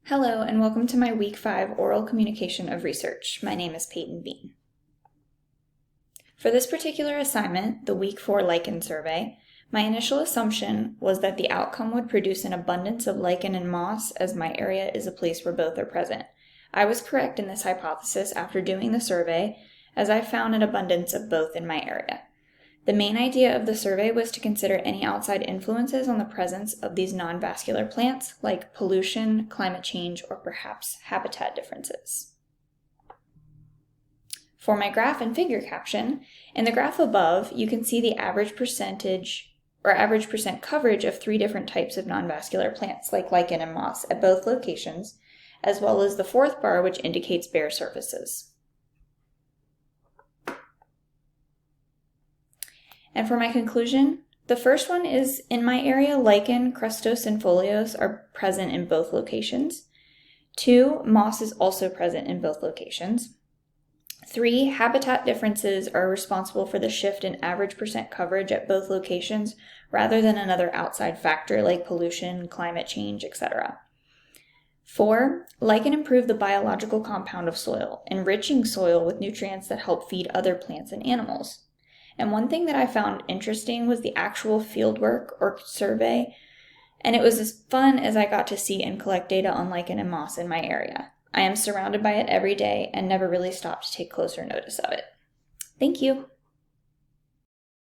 Hello, and welcome to my Week 5 Oral Communication of Research. My name is Peyton Bean. For this particular assignment, the Week 4 lichen survey, my initial assumption was that the outcome would produce an abundance of lichen and moss, as my area is a place where both are present. I was correct in this hypothesis after doing the survey, as I found an abundance of both in my area. The main idea of the survey was to consider any outside influences on the presence of these non-vascular plants, like pollution, climate change, or perhaps habitat differences. For my graph and figure caption, in the graph above, you can see the average percent coverage of 3 different types of non-vascular plants, like lichen and moss, at both locations, as well as the 4th bar, which indicates bare surfaces. And for my conclusion, the first one is, in my area, lichen, crustose, and foliose are present in both locations. 2, moss is also present in both locations. 3, habitat differences are responsible for the shift in average percent coverage at both locations rather than another outside factor like pollution, climate change, etc. 4, lichen improve the biological compound of soil, enriching soil with nutrients that help feed other plants and animals. And one thing that I found interesting was the actual fieldwork or survey, and it was as fun as I got to see and collect data on lichen and moss in my area. I am surrounded by it every day and never really stopped to take closer notice of it. Thank you.